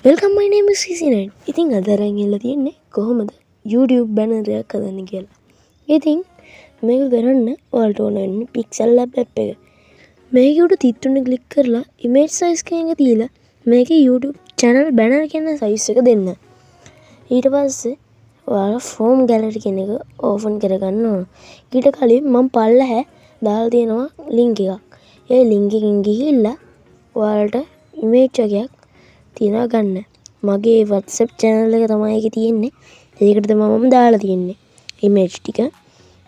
Welcome, my name is CC9. ඉතින් අද අරන් ඉල්ල තියෙන්නේ කොහොමද YouTube banner එකක් හදන්න කියලා. ඉතින් මේක කරන්න ඔයාලට ඕන වෙන්නේ pixel lab app එක. මේක උඩ තිත්තුන ක්ලික් කරලා image size එක තියලා මේකේ YouTube channel banner කියන size එක දෙන්න. ඊට පස්සේ ඔයාලා from gallery කියන එක open කරගන්න ඕන. ඊට කලින් මම පල්ලෙහා දාලා තියෙනවා link එකක්. ඒ link එකකින් ගිහිල්ලා ඔයාලට image එකක් තියනා ගන්න. මගේ WhatsApp channel එක තමයි ඒකේ තියෙන්නේ. ඒකට තමයි මම දාලා තියෙන්නේ image ටික.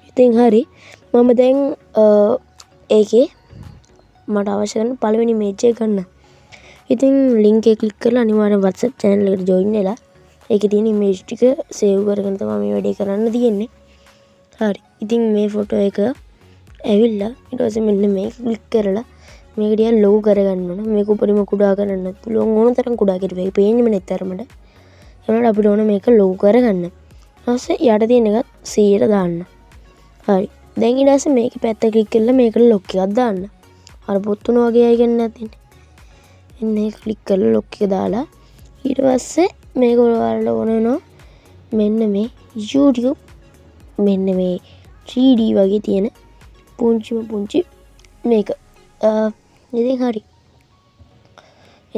ඉතින් හරි මම දැන් ඒකේ මට අවශ්‍ය කරන පළවෙනි image එක ගන්න. ඉතින් link එක click කරලා අනිවාර්යෙන් WhatsApp channel එකට join වෙලා ඒකේ තියෙන image ටික save කරගෙන තමයි මේ වැඩේ කරන්න තියෙන්නේ. හරි. ඉතින් මේ photo එක ඇවිල්ලා ඊට පස්සේ මෙන්න මේක click කරලා මේක ටිකක් ලොකු කරගන්න ඕන. මේක උඩරිම කුඩා කරන්න පුළුවන් ඕන තරම් කුඩා කරලා ඒක පේන්නේම නැත් තරමට. ඒනොට අපිට ඕන මේක ලොකු කරගන්න. ඊට පස්සේ යට තියෙන එකත් 100ට දාන්න. හරි. දැන් ඊට පස්සේ මේකේ පැත්ත ක්ලික් කරලා මේකට ලොක් එකක් දාන්න. අර පොත්තුන වගේ අය ගන්න නැතිනේ. එන්න ඒක ක්ලික් කරලා ලොක් එක දාලා ඊට පස්සේ මේක ඔයාලට ඕන වෙනවා මෙන්න මේ YouTube මෙන්න මේ 3D වගේ තියෙන පුංචි මේක ඉතින් හරි.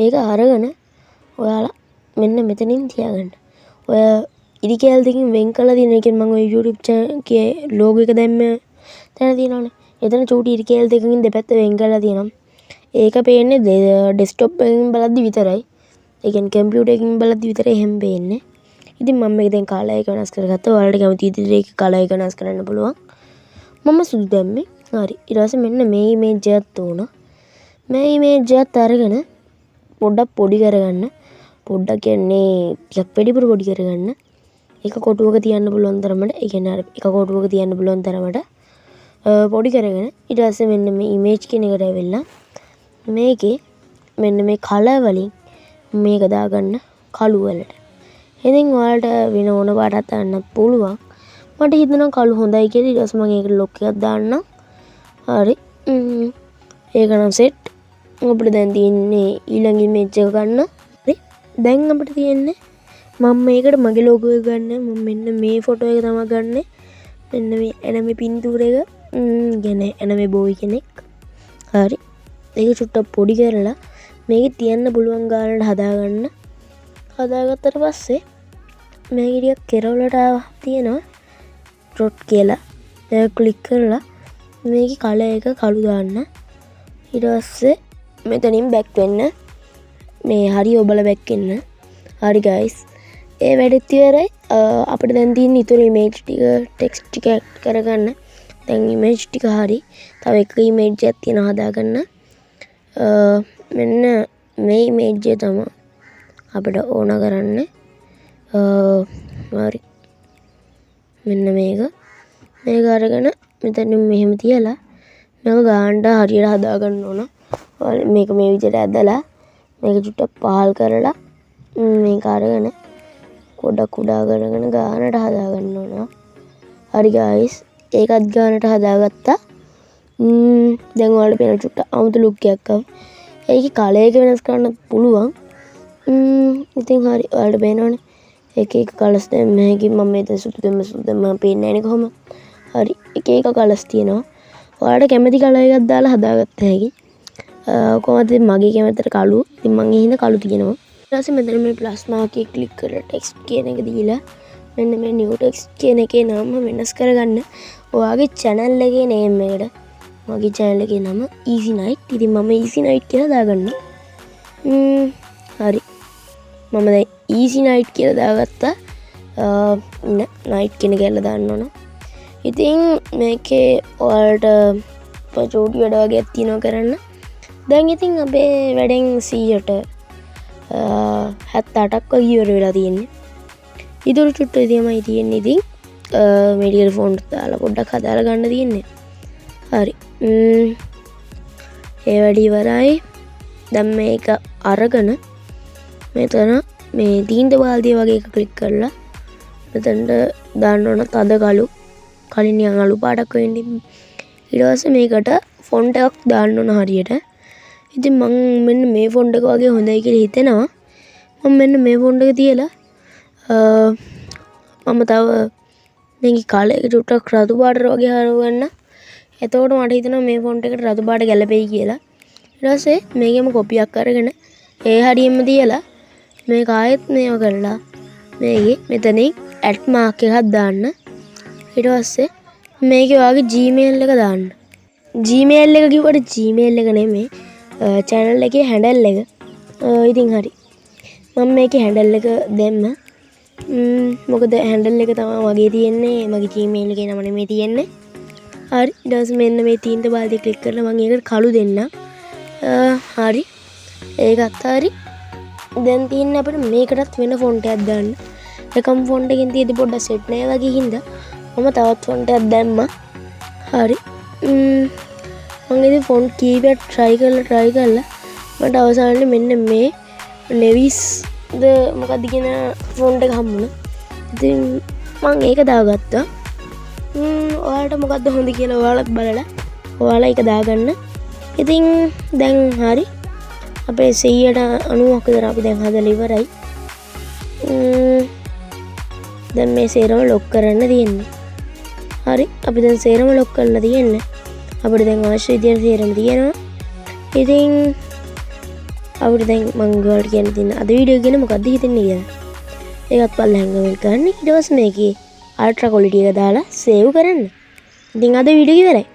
ඒක අරගෙන ඔයාලා මෙන්න මෙතනින් තියාගන්න. ඔය ඉරි කැල් දෙකකින් වෙන් කරලා තියෙන එකෙන් මම ඔය YouTube channel එකේ logo එක දැම්ම තැන තියෙනවනේ. එතන චූටි ඉරි කැල් දෙකකින් දෙපැත්ත වෙන් කරලා තියෙනවා. ඒක පේන්නේ desktop එකකින් බලද්දි විතරයි. ඒ කියන්නේ computer එකකින් බලද්දි විතරයි එහෙම පේන්නේ. ඉතින් මම මේක දැන් color එක වෙනස් කරගත්තා. ඔයාලට කැමති විදිහට ඒක color එක වෙනස් කරන්න පුළුවන්. මම සුදු දැම්මේ. හරි. ඊට පස්සේ මෙන්න මේ image එකත් උනා. මේ image එකත් අරගෙන පොඩ්ඩක් පොඩි කරගන්න. පොඩ්ඩක් කියන්නේ ටිකක් වැඩිපුර පොඩි කරගන්න. එක කොටුවක තියන්න පුළුවන් තරමට. ඒ කියන්නේ අර එක කොටුවක තියන්න පුළුවන් තරමට පොඩි කරගෙන ඊට පස්සේ මෙන්න මේ image කියන එකට ඇවිල්ලා මේකේ මෙන්න මේ color වලින් මේක දාගන්න කළු වලට. ඉතින් ඔයාලට වෙන ඕන පාටක් දාන්න පුළුවන්. මට හිතෙනවා කළු හොඳයි කියලා. ඊට පස්සේ මම ඒකට ලොක් එකක් දාන්නම්. හරි. ඒක නම් සෙට්. අපිට දැන් තියෙන්නේ ඊළඟ image එක ගන්න. හරි. දැන් අපිට තියෙන්නේ මම මේකට මගේ logo එක ගන්න. මම මෙන්න මේ photo එක තමයි ගන්නෙ. මෙන්න මේ anime පින්තූර එක. කියන්නේ anime boy කෙනෙක්. හරි. ඒක චුට්ටක් පොඩි කරලා මේකේ තියන්න පුළුවන් ගානට හදාගන්න. හදාගත්තට පස්සේ මේක ටිකක් කෙරවලට තියෙනවා ඩොට් කියලා. ඒක ක්ලික් කරලා මේකේ කලර් එක කළු දාන්න. ඊට පස්සේ මෙතනින් බැක් වෙන්න. මේ හරි ඔබලා බැක් වෙන්න. හරි guys. ඒ වැඩෙත් ඉවරයි. අපිට දැන් තියෙන ඉතුරු image ටික text ටික add කරගන්න. දැන් image ටික හරි. තව එක image එකක් තියෙනවා හදාගන්න. මෙන්න මේ image එක තමයි අපිට ඕන කරන්නේ. හරි. මෙන්න මේක අරගෙන මෙතන මෙහෙම තියලා මේක ගානට හරියට හදාගන්න ඕන. මේක මේ විදිහට ඇදලා මේක චුට්ටක් පහල් කරලා මේක අරගෙන පොඩක් කුඩා කරගෙන ගානට හදාගන්න ඕන. හරි guys. ඒකත් ගානට හදාගත්තා. දැන් ඔයාලට පේන චුට්ටක් අමුතු look එකක් ආවා. ඒකේ කලර් එක වෙනස් කරන්න පුළුවන්. ඉතින් හරි. ඔයාලට පේනවනේ. එක කලර්ස් දැන් මේකේ මම මේ සුදු දෙන්න පේන්නේ නැහැ නේ කොහොම. හරි. එක කලර්ස් තියෙනවා. ඔයාලට කැමති කලර් එකක් දාලා හදාගත්ත හැකි. කොහොමද මගේ කැමතට කළු. ඉතින් මම හින්දා කළු තියෙනවා. ඊට පස්සේ මෙතන මේ ප්ලස් මාක් එක ක්ලික් කරලා ටෙක්ස්ට් කියන එක දීලා මෙන්න මේ නිව් ටෙක්ස්ට් කියන එකේ නම වෙනස් කරගන්න. ඔයාගේ channel එකේ name එකට මගේ channel එකේ නම easy night. ඉතින් මම easy night කියලා දාගන්න. හරි. මම දැන් easy night කියලා දාගත්තා. night කියන එක දාන්න ඕන. ඉතින් මේකේ ඔයාලට චූටි වැඩ වගේක් තියෙනවා කරන්න. දැන් ඉතින් අපේ වැඩෙන් 100ට 78ක් වගේ ඉවර වෙලා තියෙන්නේ. ඉතුරු චුට්ටු තමයි තියෙන්නේ. ඉතින් මෙඩිකල් ෆොන්ට් දාලා පොඩ්ඩක් හදාලා ගන්න තියෙන්නේ. හරි. ඒ වැඩ ඉවරයි. දැන් මේක අරගෙන මෙතන මේ තීන්ද බාල්දිය වගේ එක ක්ලික් කරලා මෙතනට දාන්න ඕන තද කළු. කලින් නිකන් අලු පාටක් වෙන්නේ. ඊට පස්සේ මේකට ෆොන්ට් එකක් දාන්න ඕන හරියට. ඉතින් මම මෙන්න මේ ෆොන්ට් එක වගේ හොඳයි කියලා හිතෙනවා. මම මෙන්න මේ ෆොන්ට් එක තියලා මම තව මේකේ කලර් එක ටිකක් රතු පාටට වගේ හරවගන්න. එතකොට මට හිතෙනවා මේ ෆොන්ට් එකට රතු පාට ගැලපෙයි කියලා. ඊට පස්සේ මේකෙම කොපියක් අරගෙන ඒ හරියෙම තියලා මේක ආයෙත් මේව කරලා මේකේ මෙතනින් ඇඩ් මාක් එකක් දාන්න. ඊට පස්සේ මේකේ ඔයාගේ Gmail එක දාන්න. Gmail එක කිව්වට Gmail එක නෙමෙයි channel එකේ handle එක. ඉතින් හරි. මම මේකේ handle එක දැම්ම. මොකද handle එක තමයි මගේ තියෙන්නේ. මගේ Gmail එකේ නම නෙමෙයි තියෙන්නේ. හරි. ඊට පස්සේ මෙන්න මේ තීන්ත බාල්දිය ක්ලික් කරලා මම ඒකට කළු දෙන්න. හරි. ඒකත් හරි. දැන් තියෙන්නේ අපිට මේකටත් වෙන ෆොන්ට් එකක් දාන්න. එකම ෆොන්ට් එකකින් තියෙදි පොඩ්ඩක් සෙට් නැහැ වගේ හින්දා මම තවත් ෆොන්ට් එකක් දැම්මා. හරි. මම ඉතින් ෆොන්ට් කීපයක් try කරලා මට අවසානයේ මෙන්න මේ නෙවිස් ද මොකක්ද කියන ෆොන්ට් එක හම්බුණා. ඉතින් මම ඒක දාගත්තා. ඔයාලට මොකද්ද හොඳ කියලා ඔයාලත් බලලා ඔයාලා ඒක දාගන්න. ඉතින් දැන් හරි. අපේ 190ක් විතර අපි දැන් හදලා ඉවරයි. දැන් මේ සේරම ලොක් කරන්න තියෙන්නේ. හරි. අපි දැන් සේරම ලොක් කරලා තියෙන්නේ. අපිට දැන් අවශ්‍ය විදියට සේරම තියෙනවා. ඉතින් අපිට දැන් මම ඔයාලට කියන්න තියෙන අද වීඩියෝ ගැන මොකද්ද හිතන්නේ කියලා. ඒකත් බලලා කමෙන්ට් කරන්න. ඊට පස්සේ මේකේ අල්ට්‍රා ක්වොලිටි එක දාලා සේව් කරන්න. ඉතින් අද වීඩියෝ ඉවරයි.